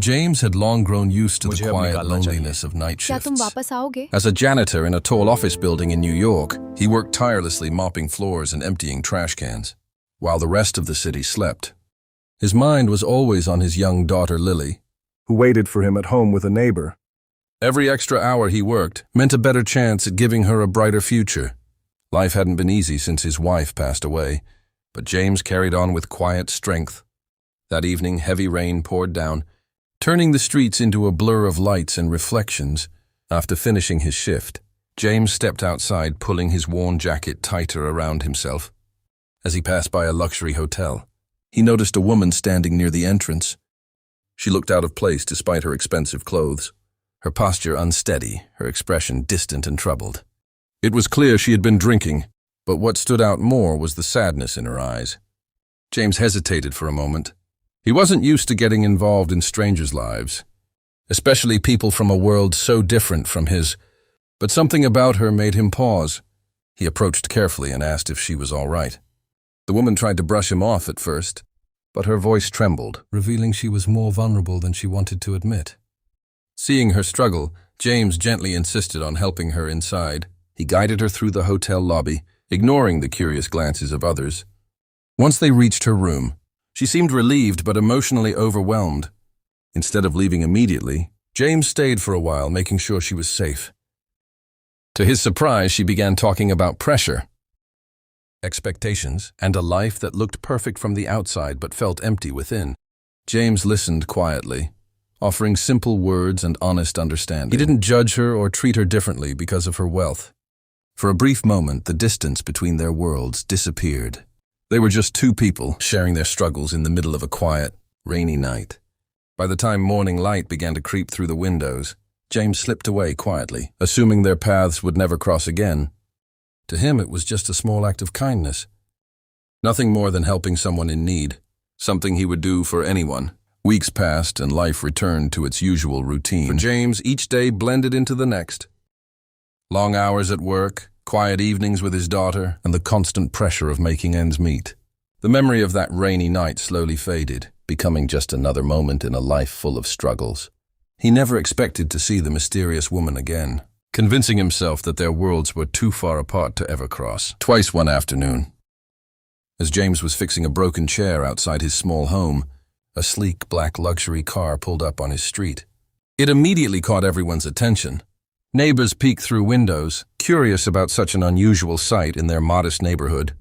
James had long grown used to the मुझे अब quiet निकालना loneliness of night क्या तुम shifts. वापस आओगे? As a janitor in a tall office building in New York, he worked tirelessly mopping floors and emptying trash cans, while the rest of the city slept. His mind was always on his young daughter Lily, who waited for him at home with a neighbor. Every extra hour he worked meant a better chance at giving her a brighter future. Life hadn't been easy since his wife passed away, but James carried on with quiet strength. That evening, heavy rain poured down, turning the streets into a blur of lights and reflections. After finishing his shift, James stepped outside, pulling his worn jacket tighter around himself. As he passed by a luxury hotel, he noticed a woman standing near the entrance. She looked out of place despite her expensive clothes, her posture unsteady, her expression distant and troubled. It was clear she had been drinking, but what stood out more was the sadness in her eyes. James hesitated for a moment. He wasn't used to getting involved in strangers' lives, especially people from a world so different from his, but something about her made him pause. He approached carefully and asked if she was all right. The woman tried to brush him off at first, but her voice trembled, revealing she was more vulnerable than she wanted to admit. Seeing her struggle, James gently insisted on helping her inside. He guided her through the hotel lobby, ignoring the curious glances of others. Once they reached her room, she seemed relieved but emotionally overwhelmed. Instead of leaving immediately, James stayed for a while, making sure she was safe. To his surprise, she began talking about pressure, expectations, and a life that looked perfect from the outside but felt empty within. James listened quietly, offering simple words and honest understanding. He didn't judge her or treat her differently because of her wealth. For a brief moment, the distance between their worlds disappeared. They were just two people sharing their struggles in the middle of a quiet, rainy night. By the time morning light began to creep through the windows, James slipped away quietly, assuming their paths would never cross again. To him, it was just a small act of kindness. Nothing more than helping someone in need, something he would do for anyone. Weeks passed and life returned to its usual routine. For James, each day blended into the next. Long hours at work, quiet evenings with his daughter, and the constant pressure of making ends meet. The memory of that rainy night slowly faded, becoming just another moment in a life full of struggles. He never expected to see the mysterious woman again, convincing himself that their worlds were too far apart to ever cross. Twice one afternoon, as James was fixing a broken chair outside his small home, a sleek black luxury car pulled up on his street. It immediately caught everyone's attention. Neighbors peeked through windows, curious about such an unusual sight in their modest neighborhood.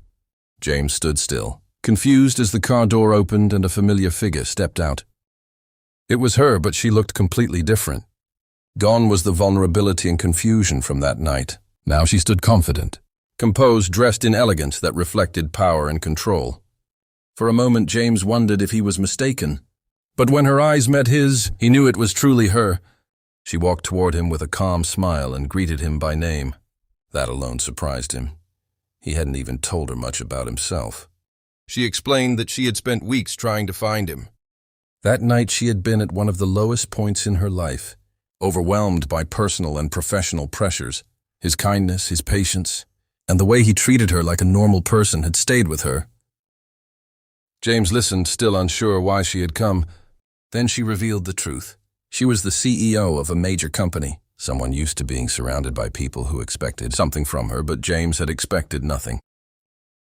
James stood still, confused as the car door opened and a familiar figure stepped out. It was her, but she looked completely different. Gone was the vulnerability and confusion from that night. Now she stood confident, composed, dressed in elegance that reflected power and control. For a moment, James wondered if he was mistaken. But when her eyes met his, he knew it was truly her. She walked toward him with a calm smile and greeted him by name. That alone surprised him. He hadn't even told her much about himself. She explained that she had spent weeks trying to find him. That night she had been at one of the lowest points in her life, overwhelmed by personal and professional pressures. His kindness, his patience, and the way he treated her like a normal person had stayed with her. James listened, still unsure why she had come. Then she revealed the truth. She was the CEO of a major company, someone used to being surrounded by people who expected something from her, but James had expected nothing.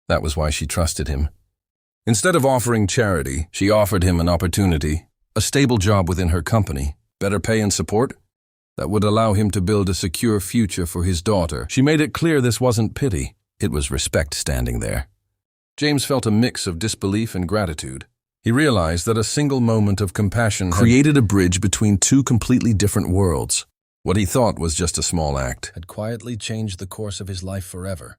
That was why she trusted him. Instead of offering charity, she offered him an opportunity, a stable job within her company, better pay and support that would allow him to build a secure future for his daughter. She made it clear this wasn't pity, it was respect standing there. James felt a mix of disbelief and gratitude. He realized that a single moment of compassion created a bridge between two completely different worlds. What he thought was just a small act had quietly changed the course of his life forever.